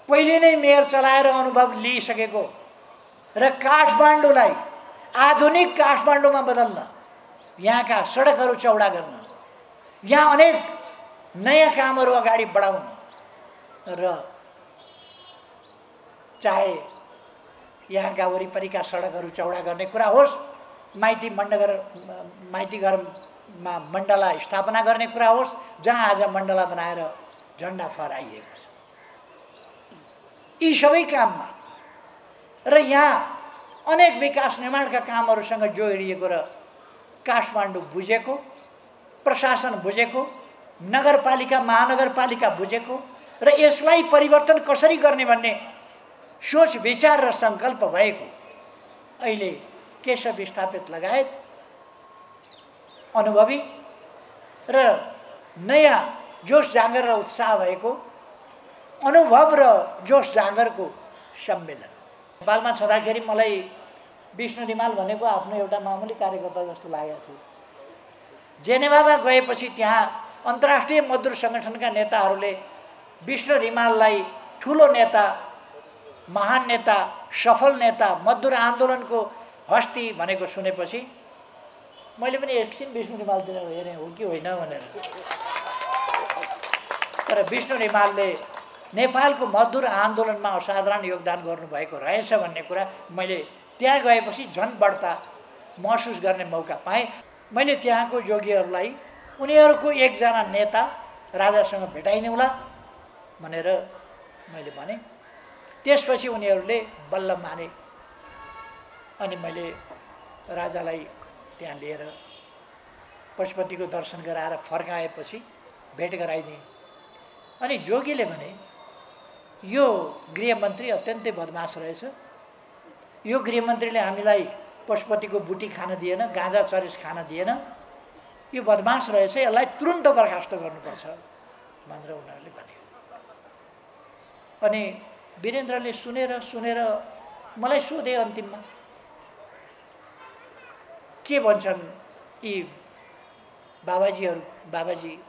पहिले नै मेयर चलाएर अनुभव लिइसकेको र काठमाडौँलाई आधुनिक काठमाडौँमा बदल्न, यहाँका सडकहरू चौडा गर्न, यहाँ अनेक नयाँ कामहरू अगाडि बढाउन र चाहे यहाँका वरिपरिका सडकहरू चौडा गर्ने कुरा होस्, माइती घरमा मण्डला स्थापना गर्ने कुरा होस्, जहाँ आज मण्डला बनाएर झन्डा फहराइएको छ, यी सबै काममा र यहाँ अनेक विकास निर्माणका कामहरूसँग जोडिएको र काठमाडौँ बुझेको, प्रशासन बुझेको, नगरपालिका महानगरपालिका बुझेको र यसलाई परिवर्तन कसरी गर्ने भन्ने सोच विचार र सङ्कल्प भएको अहिले केशव विस्थापित लगायत अनुभवी र नयाँ जोस जाँगर र उत्साह भएको अनुभव र जोस जाँगरको सम्मेलन। नेपालमा छँदाखेरि मलाई विष्णु रिमाल भनेको आफ्नो एउटा मामुली कार्यकर्ता जस्तो लागेको थियो। जेनेभामा गएपछि त्यहाँ अन्तर्राष्ट्रिय मजदुर सङ्गठनका नेताहरूले विष्णु रिमाललाई ठुलो नेता, महान नेता, सफल नेता, मजदुर आन्दोलनको हस्ती भनेको सुनेपछि मैले पनि एकछिन विष्णु रिमालतिर हेरेँ हो कि होइन भनेर। तर विष्णु रिमालले नेपालको मजदुर आन्दोलनमा असाधारण योगदान गर्नुभएको रहेछ भन्ने कुरा मैले त्यहाँ गएपछि झन् बढ्ता महसुस गर्ने मौका पाएँ। मैले त्यहाँको जोगीहरूलाई उनीहरूको एकजना नेता राजासँग भेटाइदिउँला भनेर मैले भने। त्यसपछि उनीहरूले बल्ल माने अनि मैले राजालाई त्यहाँ लिएर पशुपतिको दर्शन गराएर फर्काएपछि भेट गराइदिएँ। अनि जोगीले भने यो गृहमन्त्री अत्यन्तै बदमास रहेछ, यो गृहमन्त्रीले हामीलाई पशुपतिको बुटी खान दिएन, गाँजा चरिस खान दिएन, यो बदमास रहेछ, यसलाई तुरुन्त बर्खास्त गर्नुपर्छ भनेर उनीहरूले भने। अनि वीरेन्द्रले सुनेर मलाई सोधे अन्तिममा के भन्छन् यी बाबाजीका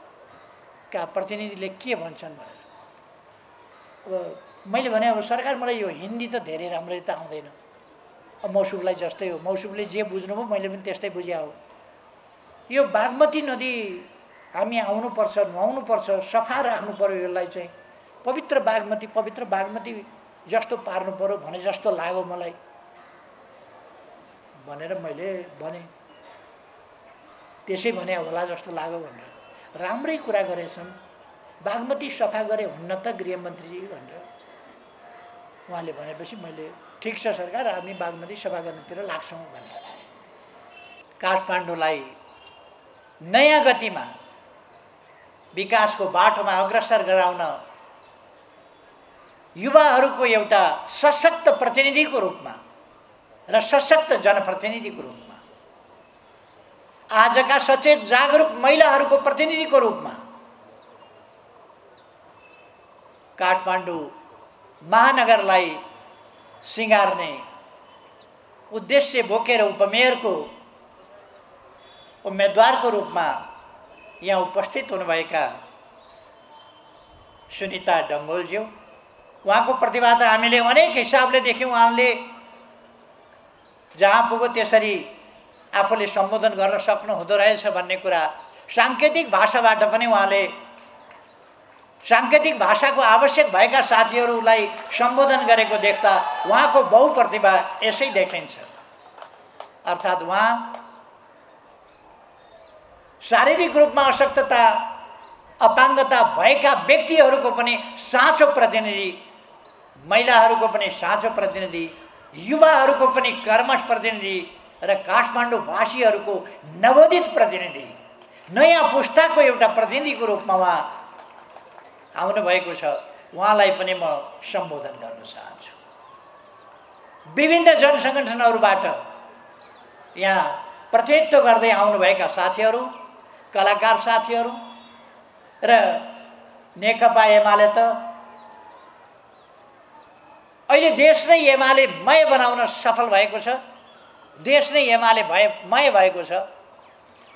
प्रतिनिधिले के भन्छन् भनेर। अब मैले भने अब सरकार मलाई यो हिन्दी त धेरै राम्ररी त आउँदैन, अब मौसुफलाई जस्तै हो, मौसुफले जे बुझ्नुभयो मैले पनि त्यस्तै बुझे हो। यो बागमती नदी हामी आउनुपर्छ, नुहाउनुपर्छ, सफा राख्नु पर्यो, यसलाई चाहिँ पवित्र बागमती जस्तो पार्नु पर्यो भने जस्तो लाग्यो मलाई भनेर मैले भने। त्यसै भने होला जस्तो लाग्यो भनेर राम्रै कुरा गरेछन्, बागमती सफा गरे हुन्न त गृहमन्त्रीजी भनेर उहाँले भनेपछि मैले ठिक छ सरकार, हामी बागमती सफा गर्नेतिर लाग्छौँ भने। काठमाडौँलाई नयाँ गतिमा विकासको बाटोमा अग्रसर गराउन युवाहरूको एउटा सशक्त प्रतिनिधिको रूपमा र सशक्त जनप्रतिनिधिको रूपमा, आजका सचेत जागरुक महिलाहरूको प्रतिनिधिको रूपमा काठमाडौँ महानगरलाई सिँगार्ने उद्देश्य बोकेर उपमेयरको उम्मेदवारको रूपमा यहाँ उपस्थित हुनुभएका सुनिता डङ्गोलज्यू, उहाँको प्रतिभा त हामीले अनेक हिसाबले देख्यौँ। उहाँले जहाँ पुग्यो त्यसरी आफूले सम्बोधन गर्न सक्नु हुँदो रहेछ भन्ने कुरा साङ्केतिक भाषाबाट पनि उहाँले साङ्केतिक भाषाको आवश्यक भएका साथीहरूलाई सम्बोधन गरेको देख्दा उहाँको बहुप्रतिभा यसै देखिन्छ। अर्थात् उहाँ शारीरिक रूपमा अशक्तता अपाङ्गता भएका व्यक्तिहरूको पनि साँचो प्रतिनिधि, महिलाहरूको पनि साँचो प्रतिनिधि, युवाहरूको पनि कर्मठ प्रतिनिधि र काठमाडौँवासीहरूको नवोदित प्रतिनिधि, नयाँ पुस्ताको एउटा प्रतिनिधिको रूपमा उहाँ आउनुभएको छ। उहाँलाई पनि म सम्बोधन गर्न चाहन्छु। विभिन्न जनसङ्गठनहरूबाट यहाँ प्रतिनिधित्व गर्दै आउनुभएका साथीहरू, कलाकार साथीहरू र नेकपा एमाले त अहिले देश नै एमालेमय बनाउन सफल भएको छ, देश नै एमालेमय भएको छ।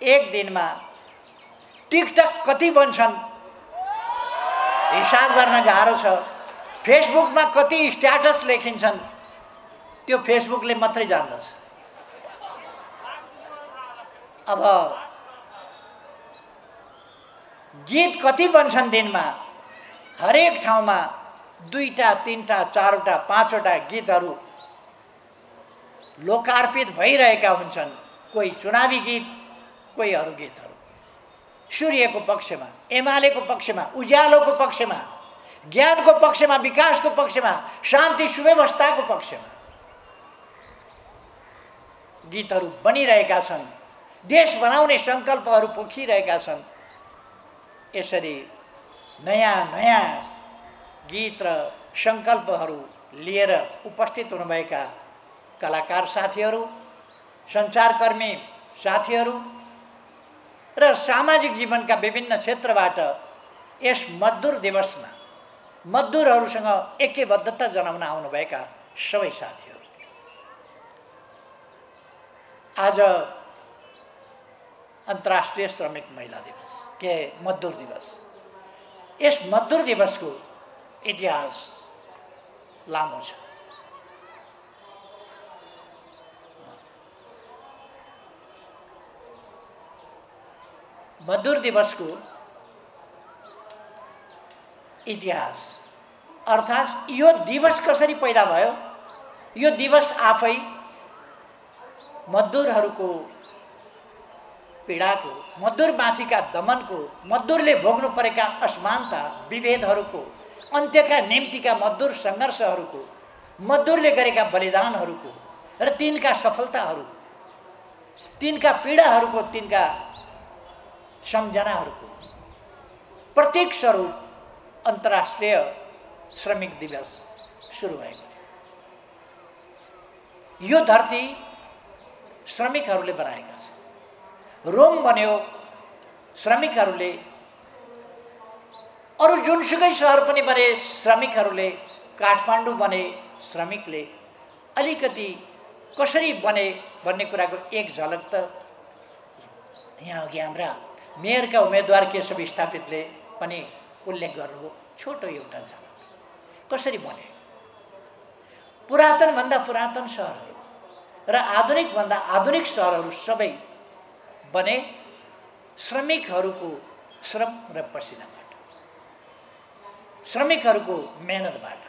एक दिनमा टिकटक कति बन्छन् हिसाब गर्न गाह्रो छ। फेसबुकमा कति स्ट्याटस लेखिन्छन् त्यो फेसबुकले मात्रै जान्दछ। अब गीत कति बन्छन् दिनमा, हरेक ठाउँमा 2टा 3टा 4वटा 5वटा गीतहरू लोकार्पित भइरहेका हुन्छन्। कोही चुनावी गीत, कोही अरू गीतहरू, सूर्यको पक्षमा, एमालेको पक्षमा, उज्यालोको पक्षमा, ज्ञानको पक्षमा, विकासको पक्षमा, शान्ति सुव्यवस्थाको पक्षमा गीतहरू बनिरहेका छन्। देश बनाउने सङ्कल्पहरू पोखिरहेका छन्। यसरी नयाँ नयाँ गीत र सङ्कल्पहरू लिएर उपस्थित हुनुभएका कलाकार साथीहरू, सञ्चारकर्मी साथीहरू र सामाजिक जीवनका विभिन्न क्षेत्रबाट यस मजदुर दिवसमा मजदुरहरूसँग ऐक्यबद्धता जनाउन आउनुभएका सबै साथीहरू, आज अन्तर्राष्ट्रिय श्रमिक महिला दिवस के मजदुर दिवस। यस मजदुर दिवसको इतिहास लामो छ। मजदुर दिवसको इतिहास अर्थात् यो दिवस कसरी पैदा भयो, यो दिवस आफै मजदुरहरूको पीडाको, मजदुरमाथिका दमनको, मजदुरले भोग्नु परेका असमानता विभेदहरूको अन्त्यका निम्तिका मजदुर सङ्घर्षहरूको, मजदुरले गरेका बलिदानहरूको र तिनका सफलताहरू, तिनका पीडाहरूको, तिनका सम्झनाहरूको प्रतीक स्वरूप अन्तर्राष्ट्रिय श्रमिक दिवस सुरु भएको थियो। यो धरती श्रमिकहरूले बनाएका छन्। रोम बन्यो श्रमिकहरूले, अरू जुनसुकै सहर पनि बने श्रमिकहरूले, काठमाडौँ बने श्रमिकले। अलिकति कसरी बने भन्ने कुराको एक झलक त यहाँ अघि हाम्रा मेयरका उम्मेदवार केशव स्थापितले पनि उल्लेख गर्नुभयो। छोटो एउटा झलक कसरी बने। पुरातनभन्दा पुरातन सहरहरू र आधुनिकभन्दा आधुनिक सहरहरू सबै बने श्रमिकहरूको श्रम र पसिनाबाट, श्रमिकहरूको मेहनतबाट।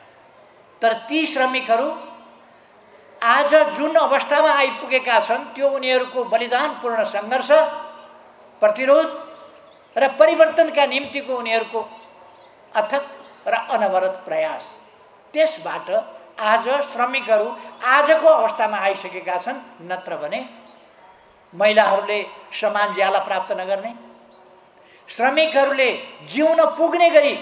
तर ती श्रमिकहरू आज जुन अवस्थामा आइपुगेका छन् त्यो उनीहरूको बलिदानपूर्ण सङ्घर्ष, प्रतिरोध र परिवर्तनका निम्तिको उनीहरूको अथक र अनवरत प्रयास। त्यसबाट आज श्रमिकहरू आजको अवस्थामा आइसकेका छन्। नत्र भने महिलाहरूले समान ज्याला प्राप्त नगर्ने, श्रमिकहरूले जिउन पुग्ने गरी,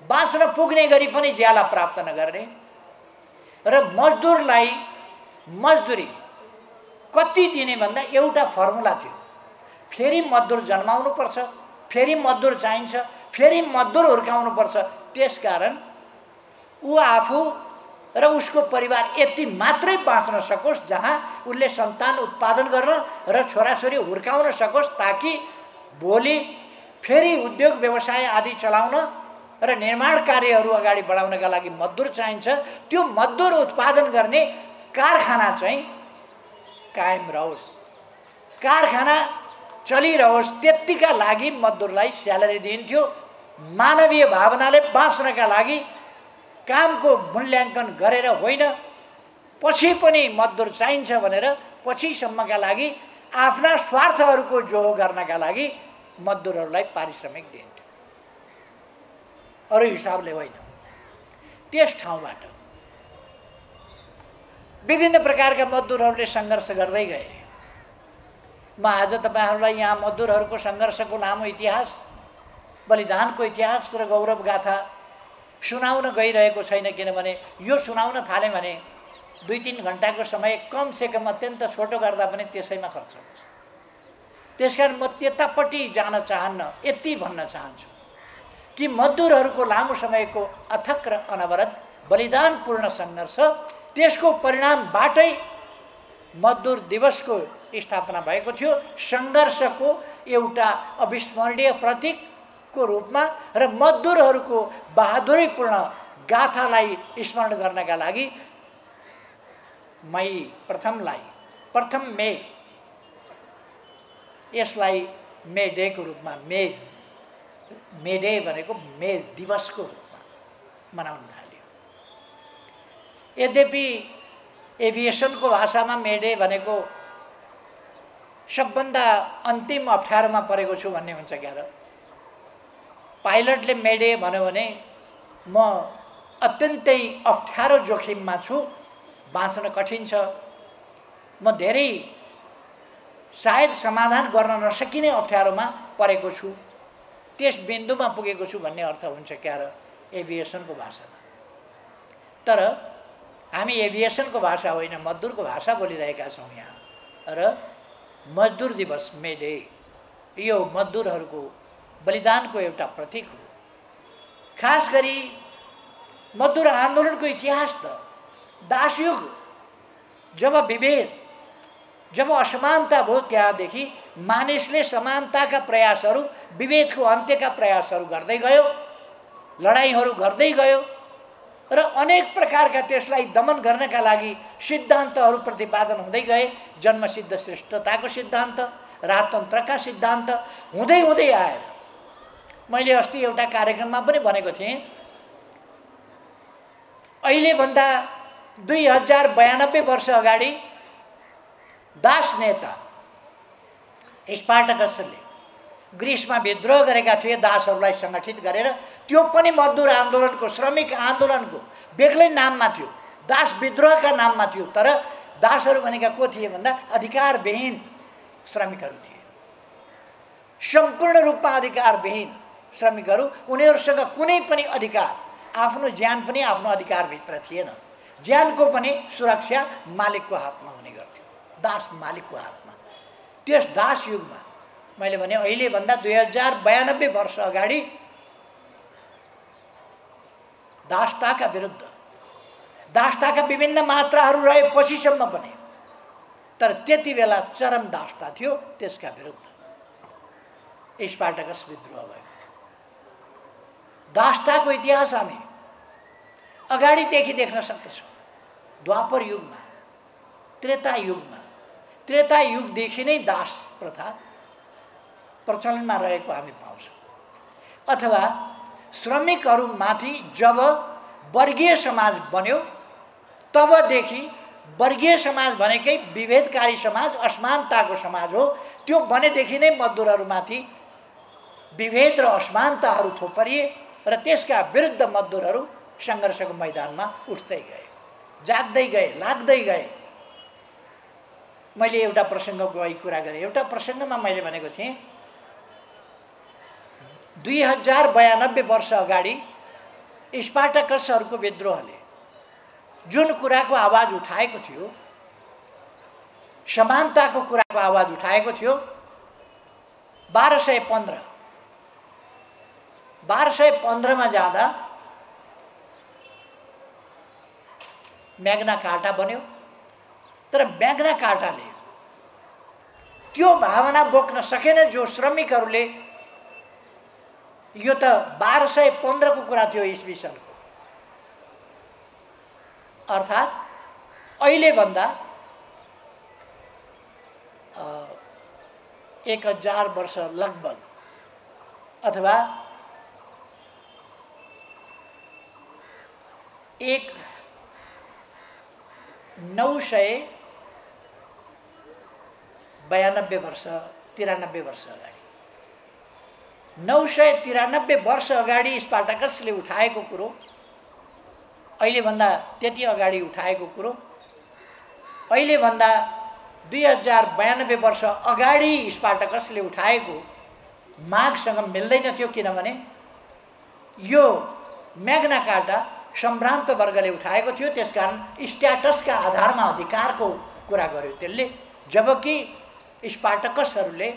बाँच्न पुग्ने गरी पनि ज्याला प्राप्त नगर्ने र मजदुरलाई मजदुरी कति दिने भन्दा एउटा फर्मुला थियो। फेरि मजदुर जन्माउनुपर्छ, फेरि मजदुर चाहिन्छ, फेरि मजदुर हुर्काउनुपर्छ। त्यसकारण ऊ आफू र उसको परिवार यति मात्रै बाँच्न सकोस् जहाँ उसले सन्तान उत्पादन गर्न र छोराछोरी हुर्काउन सकोस्, ताकि भोलि फेरि उद्योग व्यवसाय आदि चलाउन र निर्माण कार्यहरू अगाडि बढाउनका लागि मजदुर चाहिन्छ। त्यो मजदुर उत्पादन गर्ने कारखाना चाहिँ कायम रहोस्, कारखाना चलिरहोस्, त्यतिका लागि मजदुरलाई स्यालेरी दिइन्थ्यो। मानवीय भावनाले बाँच्नका लागि कामको मूल्याङ्कन गरेर होइन, पछि पनि मजदुर चाहिन्छ भनेर पछिसम्मका लागि आफ्ना स्वार्थहरूको जोहो गर्नका लागि मजदुरहरूलाई पारिश्रमिक दिइन्थ्यो, अरू हिसाबले होइन। त्यस ठाउँबाट विभिन्न प्रकारका मजदुरहरूले सङ्घर्ष गर्दै गए। म आज तपाईहरुलाई यहाँ मजदुरहरूको सङ्घर्षको लामो इतिहास, बलिदानको इतिहास र गौरव गाथा सुनाउन गइरहेको छैन। किनभने यो सुनाउन थाले भने 2-3 घण्टाको समय कम से कम अत्यन्त छोटो गर्दा पनि त्यसैमा खर्च हुन्छ। त्यसकारण म त्यतापट्टि जान चाहन्न। यति भन्न चाहन्छु कि मजदुरहरूको लामो समयको अथक र अनवरत बलिदानपूर्ण सङ्घर्ष, त्यसको परिणामबाटै मजदुर दिवसको स्थापना भएको थियो। सङ्घर्षको एउटा अविस्मरणीय प्रतीकको रूपमा र मजदुरहरूको बहादुरीपूर्ण गाथालाई स्मरण गर्नका लागि प्रथम मे यसलाई मे डेको रूपमा मे डे भनेको मे दिवसको रूपमा मनाउन थाल्यो। यद्यपि एभिएसनको भाषामा मे डे भनेको सबभन्दा अन्तिम अप्ठ्यारोमा परेको छु भन्ने हुन्छ क्या र। पाइलटले मे डे भन्यो भने म अत्यन्तै अप्ठ्यारो जोखिममा छु, बाँच्न कठिन छ, म धेरै सायद समाधान गर्न नसकिने अप्ठ्यारोमा परेको छु, त्यस बिन्दुमा पुगेको छु भन्ने अर्थ हुन्छ क्या र एभिएसनको भाषामा। तर हामी एभिएसनको भाषा होइन, मजदुरको भाषा बोलिरहेका छौँ यहाँ। र मजदुर दिवस मे डे यो मजदुरहरूको बलिदानको एउटा प्रतीक हो। खास गरी मजदुर आन्दोलनको इतिहास त दासयुग, जब विभेद, जब असमानता भयो त्यहाँदेखि मानिसले समानताका प्रयासहरू, विभेदको अन्त्यका प्रयासहरू गर्दै गयो, लडाइँहरू गर्दै गयो र अनेक प्रकारका त्यसलाई दमन गर्नका लागि सिद्धान्तहरू प्रतिपादन हुँदै गए। जन्मसिद्ध श्रेष्ठताको सिद्धान्त, राजतन्त्रका सिद्धान्त हुँदै हुँदै आएर मैले अस्ति एउटा कार्यक्रममा पनि भनेको थिएँ, अहिलेभन्दा 2092 वर्ष अगाडि दास नेता स्पार्टकसले ग्रिसमा विद्रोह गरेका थिए दासहरूलाई सङ्गठित गरेर। त्यो पनि मजदुर आन्दोलनको, श्रमिक आन्दोलनको बेग्लै नाममा थियो, दास विद्रोहका नाममा थियो। तर दासहरू भनेका को थिए भन्दा अधिकारविहीन श्रमिकहरू थिए, सम्पूर्ण रूपमा अधिकारविहीन श्रमिकहरू। उनीहरूसँग कुनै पनि अधिकार, आफ्नो ज्यान पनि आफ्नो अधिकारभित्र थिएन। ज्यानको पनि सुरक्षा मालिकको हातमा हुने गर्थ्यो, दास मालिकको हातमा। त्यस दास युगमा मैले भने अहिलेभन्दा 2092 वर्ष अगाडि दासताका विरुद्ध, दासताका विभिन्न मात्राहरू रहे पछिसम्म पनि, तर त्यति बेला चरम दासता थियो, त्यसका विरुद्ध स्पार्टकस विद्रोह भएको थियो। दासताको इतिहास हामी अगाडिदेखि देख्न सक्दछौँ। द्वापर युगमा, त्रेता युगदेखि नै दास प्रथा प्रचलनमा रहेको हामी पाउँछौँ। अथवा श्रमिकहरूमाथि जब वर्गीय समाज बन्यो तबदेखि, वर्गीय समाज भनेकै विभेदकारी समाज, असमानताको समाज हो, त्यो बनेदेखि नै मजदुरहरूमाथि विभेद र असमानताहरू थोपरिए र त्यसका विरुद्ध मजदुरहरू सङ्घर्षको मैदानमा उठ्दै गए, जाग्दै गए, लाग्दै गए। मैले एउटा प्रसङ्गको अघि कुरा गरेँ। एउटा प्रसङ्गमा मैले भनेको थिएँ 2092 वर्ष अगाडि स्पार्टकसहरूको विद्रोहले जुन कुराको आवाज उठाएको थियो, समानताको कुराको आवाज उठाएको थियो, 1215 मा जाँदा म्याग्ना कार्टा बन्यो। तर म्याग्ना कार्टाले त्यो भावना बोक्न सकेन जो श्रमिकहरूले, यो त 1215 को कुरा थियो इस्वी सनको, अर्थात् अहिलेभन्दा 1000 वर्ष लगभग, अथवा 992 वर्ष, 93 वर्ष अगाडि, 993 वर्ष अगाडि स्पार्टकसले उठाएको कुरो, अहिलेभन्दा त्यति अगाडि उठाएको कुरो, अहिलेभन्दा 2092 वर्ष अगाडि स्पार्टकसले उठाएको मागसँग मिल्दैन थियो। किनभने यो म्याग्ना कार्टा सम्भ्रान्त वर्गले उठाएको थियो, त्यसकारण स्ट्याटसका आधारमा अधिकारको कुरा गर्यो त्यसले। जबकि स्पार्टकसहरूले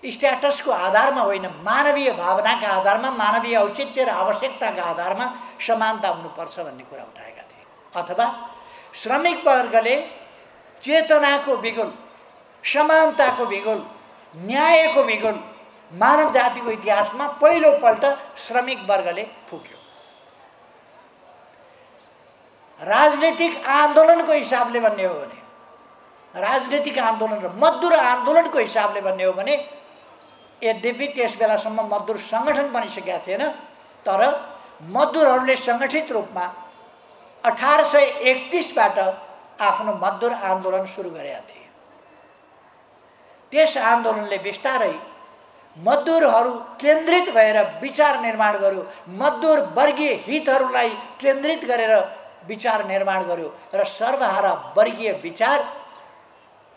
स्ट्याटसको आधारमा होइन, मानवीय भावनाका आधारमा, मानवीय औचित्य र आवश्यकताका आधारमा समानता हुनुपर्छ भन्ने कुरा उठाएका थिए। अथवा श्रमिक वर्गले चेतनाको बिगुल, समानताको बिगुल, न्यायको बिगुल मानव जातिको इतिहासमा पहिलोपल्ट श्रमिक वर्गले फुक्यो। राजनीतिक आन्दोलनको हिसाबले भन्ने हो भने, राजनीतिक आन्दोलन र मजदुर आन्दोलनको हिसाबले भन्ने हो भने, यद्यपि त्यस बेलासम्म मजदुर सङ्गठन बनिसकेका थिएन, तर मजदुरहरूले सङ्गठित रूपमा 1831बाट आफ्नो मजदुर आन्दोलन सुरु गरेका थिए। त्यस आन्दोलनले बिस्तारै मजदुरहरू केन्द्रित भएर विचार निर्माण गर्यो, मजदुर वर्गीय हितहरूलाई केन्द्रित गरेर विचार निर्माण गर्यो र सर्वहारा वर्गीय विचार,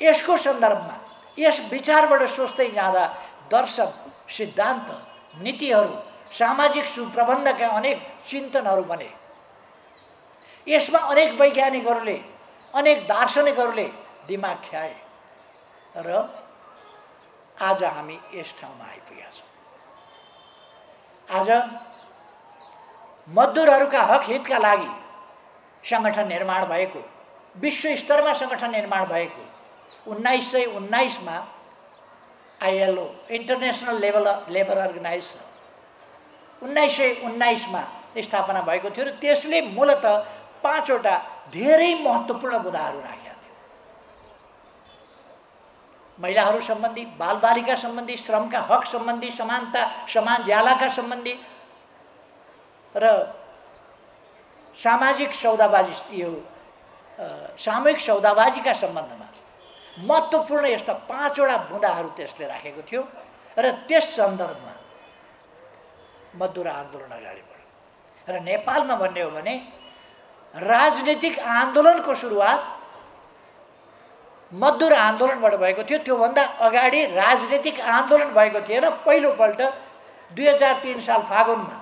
यसको सन्दर्भमा यस विचारबाट सोच्दै जाँदा दर्शन, सिद्धान्त, नीतिहरू, सामाजिक सुप्रबन्धका अनेक चिन्तनहरू बने। यसमा अनेक वैज्ञानिकहरूले, अनेक दार्शनिकहरूले दिमाग ख्याए र आज हामी यस ठाउँमा आइपुगेका छौँ। आज मजदुरहरूका हक हितका लागि सङ्गठन निर्माण भएको, विश्व स्तरमा सङ्गठन निर्माण भएको 1919मा ILO, इन्टरनेसनल लेबर अर्गनाइजेसन 1919मा स्थापना भएको थियो र त्यसले मूलतः 5वटा धेरै महत्त्वपूर्ण मुद्दाहरू राखेका थियो। महिलाहरू सम्बन्धी, बालबालिका सम्बन्धी, श्रमका हक सम्बन्धी, समानता, समान ज्यालाका सम्बन्धी र सामाजिक सौदाबाजी, यो सामूहिक सौदाबाजीका सम्बन्धमा महत्त्वपूर्ण यस्ता 5वटा मुद्दाहरू त्यसले राखेको थियो र त्यस सन्दर्भमा मजदुर आन्दोलन अगाडि बढ्यो। र नेपालमा भन्ने हो भने राजनीतिक आन्दोलनको सुरुवात मजदुर आन्दोलनबाट भएको थियो। त्योभन्दा अगाडि राजनीतिक आन्दोलन भएको थिएन। पहिलोपल्ट 2003 साल फागुनमा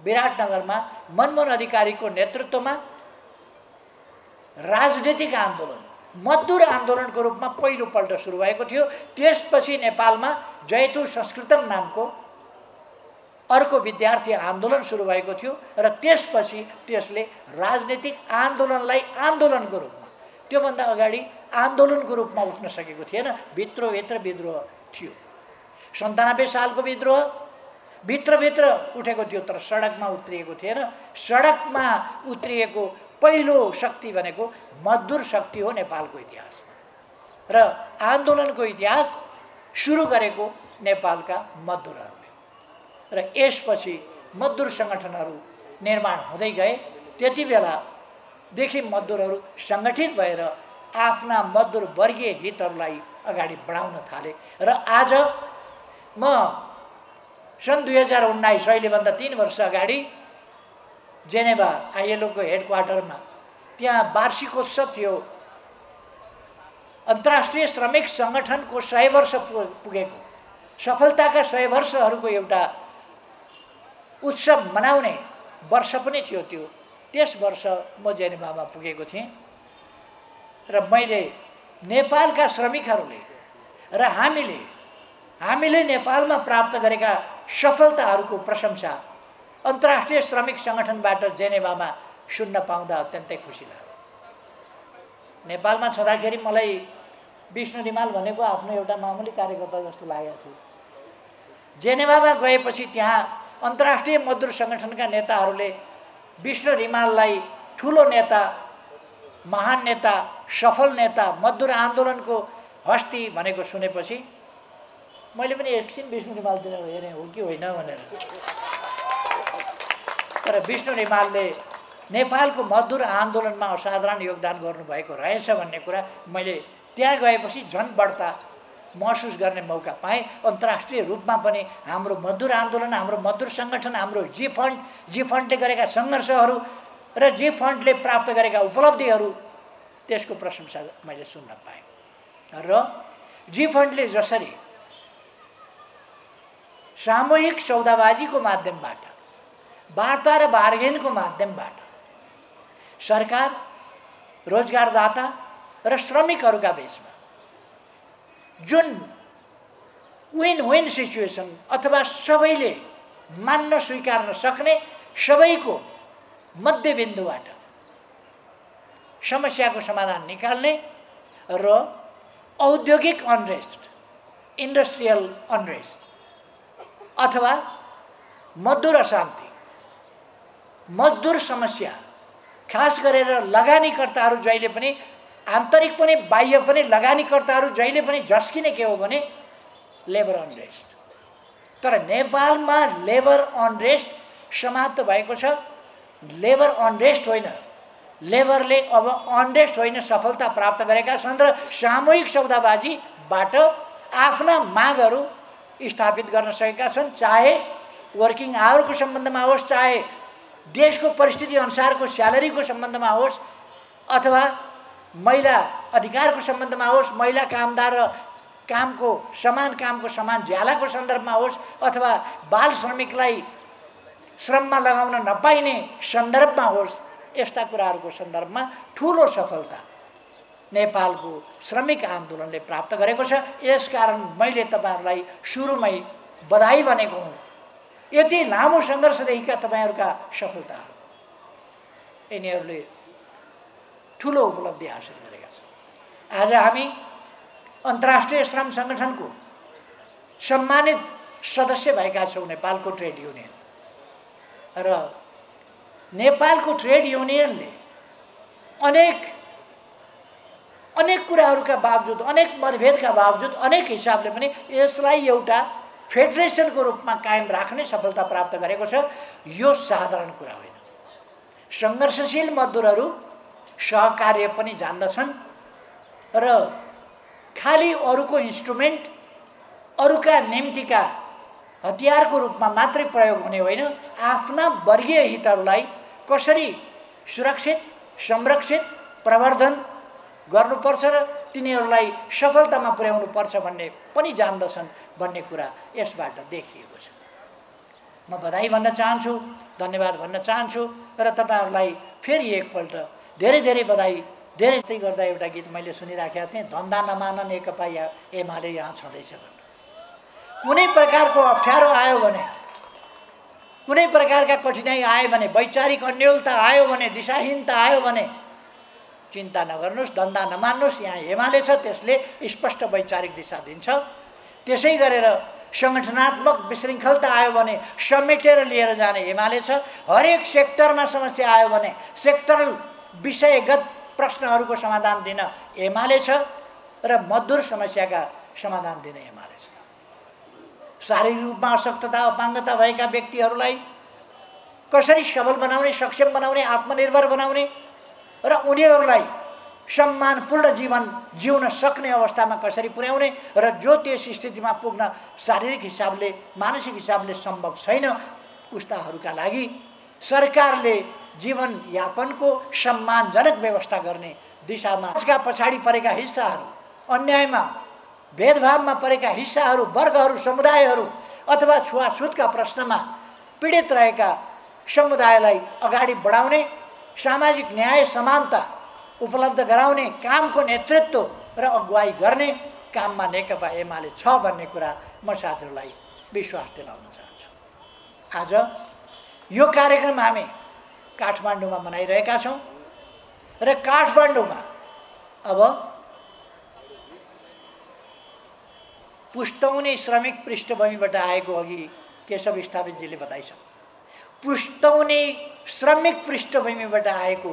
विराटनगरमा मनमोहन अधिकारीको नेतृत्वमा राजनीतिक आन्दोलन मजदुर आन्दोलनको रूपमा पहिलोपल्ट सुरु भएको थियो। त्यसपछि नेपालमा जयतु संस्कृतम नामको अर्को विद्यार्थी आन्दोलन सुरु भएको थियो र त्यसपछि त्यसले राजनीतिक आन्दोलनलाई आन्दोलनको रूपमा, त्योभन्दा अगाडि आन्दोलनको रूपमा उठ्न सकेको थिएन। भित्रभित्र विद्रोह थियो। 97 सालको विद्रोह भित्रभित्र उठेको थियो तर सडकमा उत्रिएको थिएन। सडकमा उत्रिएको पहिलो शक्ति भनेको मजदुर शक्ति हो नेपालको इतिहासमा र आन्दोलनको इतिहास सुरु गरेको नेपालका मजदुरहरूले र यसपछि मजदुर सङ्गठनहरू निर्माण हुँदै गए। त्यति बेलादेखि मजदुरहरू सङ्गठित भएर आफ्ना मजदुर वर्गीय हितहरूलाई अगाडि बढाउन थाले र आज म सन् 2019 अहिलेभन्दा 3 वर्ष अगाडि जेनेभा ILOको हेडक्वार्टरमा त्यहाँ वार्षिकोत्सव थियो। अन्तर्राष्ट्रिय श्रमिक सङ्गठनको 100 वर्ष पुगेको, सफलताका 100 वर्षहरूको एउटा उत्सव मनाउने वर्ष पनि थियो। त्यस वर्ष म जेनेभामा पुगेको थिएँ र मैले नेपालका श्रमिकहरूले र हामीले नेपालमा प्राप्त गरेका सफलताहरूको प्रशंसा अन्तर्राष्ट्रिय श्रमिक सङ्गठनबाट जेनेभामा सुन्न पाउँदा अत्यन्तै खुसी लाग्यो। नेपालमा छँदाखेरि मलाई विष्णु रिमाल भनेको आफ्नो एउटा मामुली कार्यकर्ता जस्तो लागेको थियो। जेनेभामा गएपछि त्यहाँ अन्तर्राष्ट्रिय मजदुर सङ्गठनका नेताहरूले विष्णु रिमाललाई ठुलो नेता, महान नेता, सफल नेता, मजदुर आन्दोलनको हस्ती भनेको सुनेपछि मैले पनि एकछिन विष्णु रिमालतिर हेरेँ हो कि होइन भनेर। तर विष्णु रिमालले नेपालको मजदुर आन्दोलनमा असाधारण योगदान गर्नुभएको रहेछ भन्ने कुरा मैले त्यहाँ गएपछि झन् बढ्ता महसुस गर्ने मौका पाएँ। अन्तर्राष्ट्रिय रूपमा पनि हाम्रो मजदुर आन्दोलन, हाम्रो मजदुर सङ्गठन, हाम्रो जी फन्डले गरेका सङ्घर्षहरू र जी फन्डले प्राप्त गरेका उपलब्धिहरू, त्यसको प्रशंसा मैले सुन्न पाएँ। र जी फन्डले जसरी सामूहिक सौदाबाजीको माध्यमबाट, वार्ता र बार्गेनको माध्यमबाट सरकार, रोजगारदाता र श्रमिकहरूका बीचमा जुन विन विन सिचुएसन अथवा सबैले मान्न स्वीकार्न सक्ने, सबैको मध्यबिन्दुबाट समस्याको समाधान निकाल्ने र औद्योगिक अनरेस्ट, इन्डस्ट्रियल अनरेस्ट अथवा मजदुर अशान्ति, मजदुर समस्या खास गरेर लगानीकर्ताहरू जहिले पनि आन्तरिक पनि बाह्य पनि लगानीकर्ताहरू जहिले पनि झस्किने के हो भने लेबर अनरेस्ट। तर नेपालमा लेबर अनरेस्ट समाप्त भएको छ। लेबर अनरेस्ट होइन, लेबरले अब अनरेस्ट होइन सफलता प्राप्त गरेका छन् र सामूहिक सौदाबाजीबाट आफ्ना मागहरू स्थापित गर्न सकेका छन्। चाहे वर्किङ आवरको सम्बन्धमा होस्, चाहे देशको परिस्थिति अनुसारको स्यालेरीको सम्बन्धमा होस्, अथवा महिला अधिकारको सम्बन्धमा होस्, महिला कामदार र कामको समान ज्यालाको सन्दर्भमा होस्, अथवा बाल श्रमिकलाई श्रममा लगाउन नपाइने सन्दर्भमा होस्, यस्ता कुराहरूको सन्दर्भमा ठुलो सफलता नेपालको श्रमिक आन्दोलनले प्राप्त गरेको छ। यसकारण मैले तपाईहरुलाई सुरुमै बधाई भनेको हुँ। यति लामो सङ्घर्षदेखिका तपाईहरुका सफलताहरू, यिनीहरूले ठुलो उपलब्धि हासिल गरेका छन्। आज हामी अन्तर्राष्ट्रिय श्रम सङ्गठनको सम्मानित सदस्य भएका छौँ नेपालको ट्रेड युनियन। र नेपालको ट्रेड युनियनले अनेक कुराहरूका बावजुद, अनेक मतभेदका बावजुद, अनेक हिसाबले पनि यसलाई एउटा फेडरेसनको रूपमा कायम राख्ने सफलता प्राप्त गरेको छ। यो साधारण कुरा होइन। सङ्घर्षशील मजदुरहरू सहकार्य पनि जान्दछन् र खाली अरूको इन्स्ट्रुमेन्ट, अरूका निम्तिका हतियारको रूपमा मात्रै प्रयोग हुने होइन, आफ्ना वर्गीय हितहरूलाई कसरी सुरक्षित, संरक्षित, प्रवर्धन गर्नुपर्छ र तिनीहरूलाई सफलतामा पुर्याउनु पर्छ भन्ने पनि जान्दछन् भन्ने कुरा यसबाट देखिएको छ। म बधाई भन्न चाहन्छु, धन्यवाद भन्न चाहन्छु र तपाईहरुलाई फेरि एकपल्ट धेरै धेरै बधाई। धेरै गर्दा एउटा गीत मैले सुनिराखेका थिएँ, धन्दा नमान नेकपा एमाले यहाँ छँदैछ भन्नु। कुनै प्रकारको अप्ठ्यारो आयो भने, कुनै प्रकारका कठिनाई आयो भने, वैचारिक अन्योलता आयो भने, दिशाहीनता आयो भने चिन्ता नगर्नुहोस्, धन्दा नमान्नुहोस्। यहाँ एमाले छ, त्यसले स्पष्ट वैचारिक दिशा दिन्छ। त्यसै गरेर सङ्गठनात्मक विशृङ्खलता आयो भने समेटेर लिएर जाने एमाले छ। हरेक सेक्टरमा समस्या आयो भने सेक्टरल विषयगत प्रश्नहरूको समाधान दिन एमाले छ र मजदुर समस्याका समाधान दिन एमाले छ। शारीरिक रूपमा अशक्तता, अपाङ्गता भएका व्यक्तिहरूलाई कसरी सबल बनाउने, सक्षम बनाउने, आत्मनिर्भर बनाउने र उनीहरूलाई सम्मानपूर्ण जीवन जिउन सक्ने अवस्थामा कसरी पुर्याउने र जो त्यस स्थितिमा पुग्न शारीरिक हिसाबले, मानसिक हिसाबले सम्भव छैन, उस्ताहरूका लागि सरकारले जीवनयापनको सम्मानजनक व्यवस्था गर्ने दिशामा यसका पछाडि परेका हिस्साहरू, अन्यायमा भेदभावमा परेका हिस्साहरू, वर्गहरू, समुदायहरू अथवा छुवाछुतका प्रश्नमा पीडित रहेका समुदायलाई अगाडि बढाउने, सामाजिक न्याय समानता उपलब्ध गराउने कामको नेतृत्व र अगुवाई गर्ने काममा नेकपा एमाले छ भन्ने कुरा म साथीहरूलाई विश्वास दिलाउन चाहन्छु। आज यो कार्यक्रम हामी काठमाडौँमा मनाइरहेका छौँ र काठमाडौँमा अब पुस्तौनी श्रमिक पृष्ठभूमिबाट आएको, अघि केशव स्थापितजीले बताइसक्नु, पुस्तौनी श्रमिक पृष्ठभूमिबाट आएको,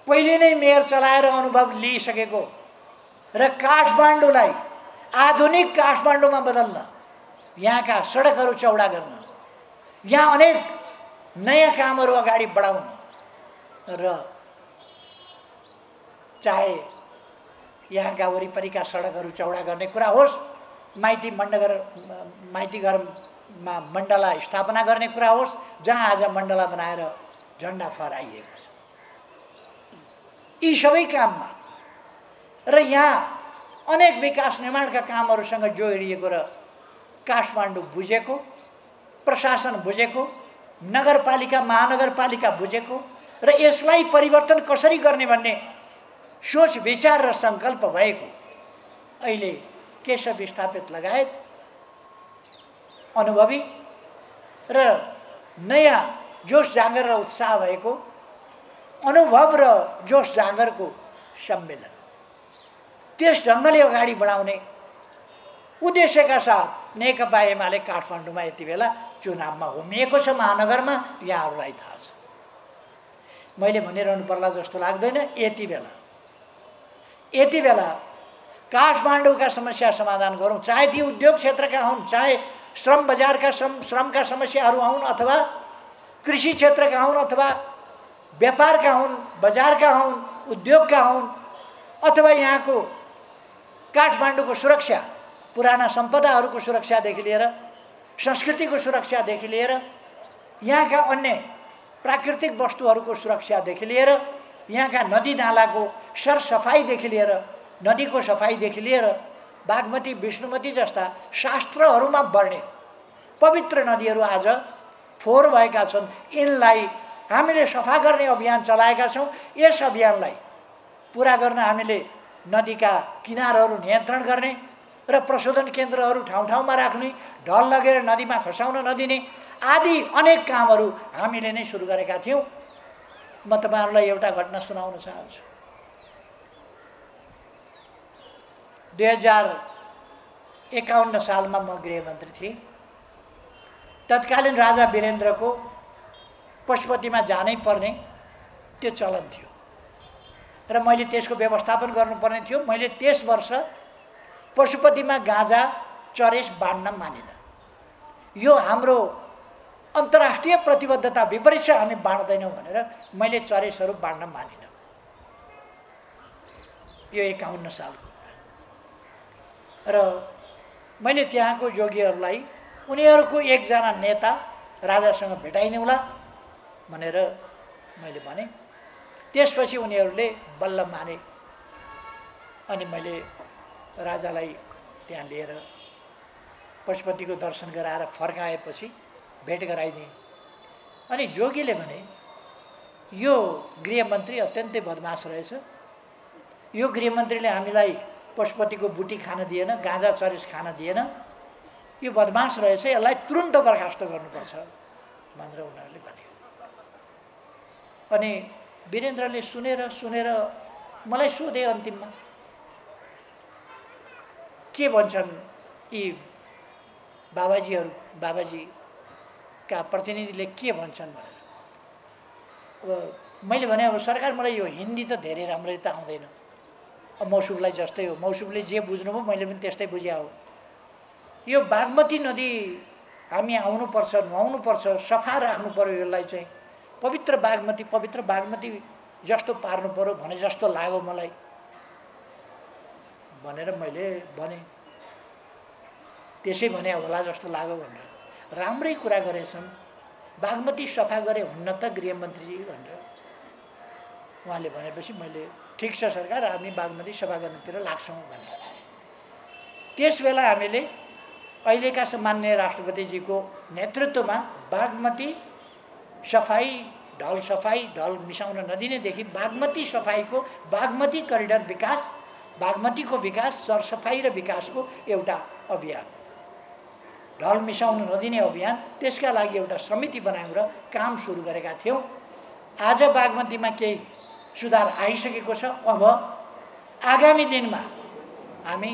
पहिले नै मेयर चलाएर अनुभव लिइसकेको र काठमाडौँलाई आधुनिक काठमाडौँमा बदल्न, यहाँका सडकहरू चौडा गर्न, यहाँ अनेक नयाँ कामहरू अगाडि बढाउन र चाहे यहाँका वरिपरिका सडकहरू चौडा गर्ने कुरा होस्, माइती घरमा मण्डला स्थापना गर्ने कुरा होस्, जहाँ आज मण्डला बनाएर झन्डा फहराइएको छ, यी सबै काममा र यहाँ अनेक विकास निर्माणका कामहरूसँग जोडिएको र काठमाडौँ बुझेको, प्रशासन बुझेको, नगरपालिका महानगरपालिका बुझेको र यसलाई परिवर्तन कसरी गर्ने भन्ने सोच विचार र सङ्कल्प भएको अहिले केशव स्थापित लगायत अनुभवी र नयाँ जोस जाँगर र उत्साह भएको अनुभव र जोस जाँगरको सम्मेलन, त्यस ढङ्गले अगाडि बढाउने उद्देश्यका साथ नेकपा एमाले काठमाडौँमा यति बेला चुनावमा होमिएको छ। महानगरमा यहाँहरूलाई थाहा छ। मैले भनिरहनु पर्ला जस्तो लाग्दैन। यति बेला काठमाडौँका समस्या समाधान गरौँ, चाहे ती उद्योग क्षेत्रका हुन्, चाहे श्रम बजारका श्रमका समस्याहरू हुन्, अथवा कृषि क्षेत्रका हुन्, अथवा व्यापारका हुन्, बजारका हुन्, उद्योगका हुन्, अथवा यहाँको काठमाडौँको सुरक्षा, पुराना सम्पदाहरूको सुरक्षादेखि लिएर संस्कृतिको सुरक्षादेखि लिएर यहाँका अन्य प्राकृतिक वस्तुहरूको सुरक्षादेखि लिएर यहाँका नदी नालाको सरसफाइदेखि लिएर नदीको सफाइदेखि लिएर बागमती, विष्णुमती जस्ता शास्त्रहरूमा वर्णित पवित्र नदीहरू आज फोहोर भएका छन्। यिनलाई हामीले सफा गर्ने अभियान चलाएका छौँ। यस अभियानलाई पुरा गर्न हामीले नदीका किनारहरू नियन्त्रण गर्ने र प्रशोधन केन्द्रहरू ठाउँ ठाउँमा राख्ने, ढल लगेर नदीमा खसाउन नदिने आदि अनेक कामहरू हामीले नै सुरु गरेका थियौँ। म तपाईँहरूलाई एउटा घटना सुनाउन चाहन्छु। 2051 सालमा म गृहमन्त्री थिएँ। तत्कालीन राजा वीरेन्द्रको पशुपतिमा जानै पर्ने त्यो चलन थियो र मैले त्यसको व्यवस्थापन गर्नुपर्ने थियो। मैले त्यस वर्ष पशुपतिमा गाँजा चरेस बाँड्न मानिन। यो हाम्रो अन्तर्राष्ट्रिय प्रतिबद्धता विपरीत छ, हामी बाँड्दैनौँ भनेर मैले चरेसहरू बाँड्न मानिन। यो 51 सालको र मैले त्यहाँको जोगीहरूलाई उनीहरूको एकजना नेता राजासँग भेटाइदिउँला भनेर मैले भने। त्यसपछि उनीहरूले बल्ल माने अनि मैले राजालाई त्यहाँ लिएर पशुपतिको दर्शन गराएर फर्काएपछि भेट गराइदिएँ। अनि जोगीले भने यो गृहमन्त्री अत्यन्तै बदमास रहेछ, यो गृहमन्त्रीले हामीलाई पशुपतिको बुटी खान दिएन, गाँजा चरेस खान दिएन, यो बदमास रहेछ, यसलाई तुरुन्त बर्खास्त गर्नुपर्छ भनेर उनीहरूले भने। अनि वीरेन्द्रले सुनेर मलाई सोधे अन्तिममा के भन्छन् यी बाबाजीका प्रतिनिधिले के भन्छन् भनेर। अब मैले भने अब सरकार मलाई यो हिन्दी त धेरै राम्ररी त आउँदैन, अब मौसुफलाई जस्तै हो, मौसुफले जे बुझ्नुभयो मैले पनि त्यस्तै बुझ्या हो। यो बागमती नदी हामी आउनुपर्छ, नुहाउनुपर्छ, सफा राख्नु पर्यो, यसलाई चाहिँ पवित्र बागमती जस्तो पार्नु पर्यो भने जस्तो लाग्यो मलाई भनेर मैले भने। त्यसै भने होला जस्तो लाग्यो भनेर राम्रै कुरा गरेछन्। बागमती सफा गरे हुन्न त गृहमन्त्रीजी भनेर उहाँले भनेपछि मैले ठिक छ सरकार, हामी बागमती सफा गर्नेतिर लाग्छौँ भने। त्यस बेला हामीले अहिलेका सम्माननीय राष्ट्रपतिजीको नेतृत्वमा बागमती सफाई, ढल मिसाउन नदिनेदेखि बागमती सफाईको, बागमती करिडर विकास, बागमतीको विकास, सरसफाई र विकासको एउटा अभियान, ढल मिसाउन नदिने अभियान, त्यसका लागि एउटा समिति बनायौँ र काम सुरु गरेका थियौँ। आज बागमतीमा केही सुधार आइसकेको छ। अब आगामी दिनमा हामी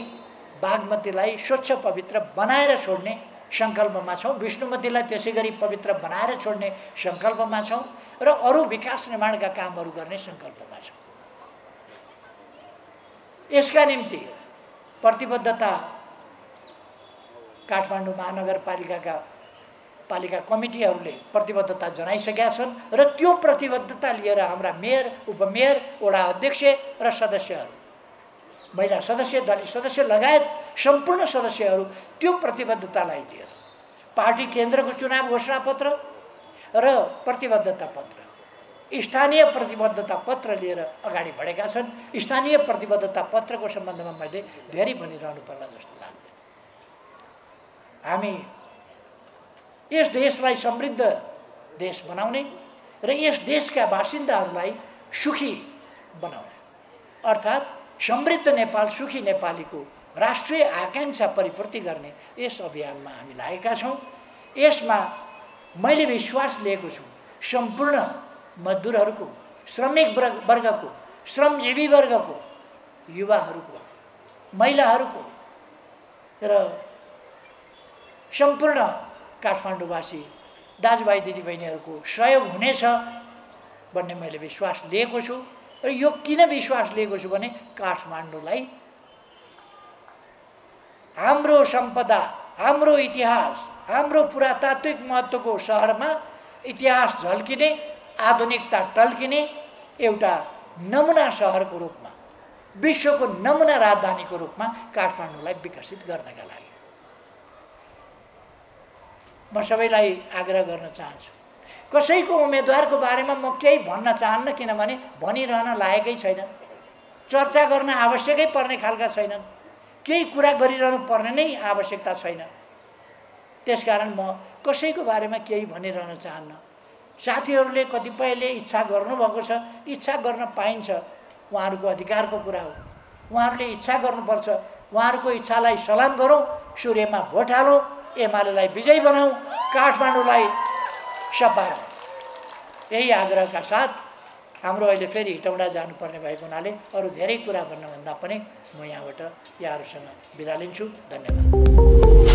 बागमतीलाई स्वच्छ पवित्र बनाएर छोड्ने सङ्कल्पमा छौँ, विष्णुमतीलाई त्यसै गरी पवित्र बनाएर छोड्ने सङ्कल्पमा छौँ र अरू विकास निर्माणका कामहरू गर्ने सङ्कल्पमा छौँ। यसका निम्ति प्रतिबद्धता काठमाडौँ महानगरपालिका कमिटीहरूले प्रतिबद्धता जनाइसकेका छन् र त्यो प्रतिबद्धता लिएर हाम्रा मेयर, उपमेयर, वडा अध्यक्ष र सदस्यहरू, महिला सदस्य, दलित सदस्य लगायत सम्पूर्ण सदस्यहरू त्यो प्रतिबद्धतालाई लिएर पार्टी केन्द्रको चुनाव घोषणापत्र र प्रतिबद्धता पत्र, स्थानीय प्रतिबद्धता पत्र लिएर अगाडि बढेका छन्। स्थानीय प्रतिबद्धता पत्रको सम्बन्धमा मैले धेरै भनिरहनु पर्ला जस्तो लाग्दैन। हामी यस देशलाई समृद्ध देश बनाउने र यस देशका बासिन्दाहरूलाई सुखी बनाउने, अर्थात् समृद्ध नेपाल, सुखी नेपालीको राष्ट्रिय आकांक्षा परिपूर्ति गर्ने यस अभियानमा हामी लागेका छौँ। यसमा मैले विश्वास लिएको छु सम्पूर्ण मजदुरहरूको, श्रमिक वर्गको, श्रमजीवी वर्गको, युवाहरूको, महिलाहरूको र सम्पूर्ण काठमाडौँवासी दाजुभाइ दिदीबहिनीहरूको सहयोग हुनेछ भन्ने मैले विश्वास लिएको छु। र यो किन विश्वास लिएको छु भने काठमाडौँलाई हाम्रो सम्पदा, हाम्रो इतिहास, हाम्रो पुरातात्विक महत्त्वको सहरमा इतिहास झल्किने, आधुनिकता टल्किने एउटा नमुना सहरको रूपमा, विश्वको नमुना राजधानीको रूपमा काठमाडौँलाई विकसित गर्नका लागि म सबैलाई आग्रह गर्न चाहन्छु। कसैको उम्मेदवारको बारेमा म केही भन्न चाहन्न, किनभने भनिरहन लायकै छैन, चर्चा गर्न आवश्यकै पर्ने खालका छैनन्, केही कुरा गरिरहनु पर्ने नै आवश्यकता छैन। त्यसकारण म कसैको बारेमा केही भनिरहन चाहन्न। साथीहरूले कतिपयले इच्छा गर्नुभएको छ, इच्छा गर्न पाइन्छ, उहाँहरूको अधिकारको कुरा हो। उहाँहरूले इच्छा गर्नुपर्छ, उहाँहरूको इच्छालाई सलाम गरौँ, सूर्यमा भोट हालौँ, एमालेलाई विजयी बनाऊ, काठमाडौँलाई सपारौँ। यही आग्रहका साथ हाम्रो अहिले फेरि हिटौँडा जानुपर्ने भएको हुनाले अरू धेरै कुरा भन्नुभन्दा पनि म यहाँबाट यहाँहरूसँग बिदा लिन्छु। धन्यवाद।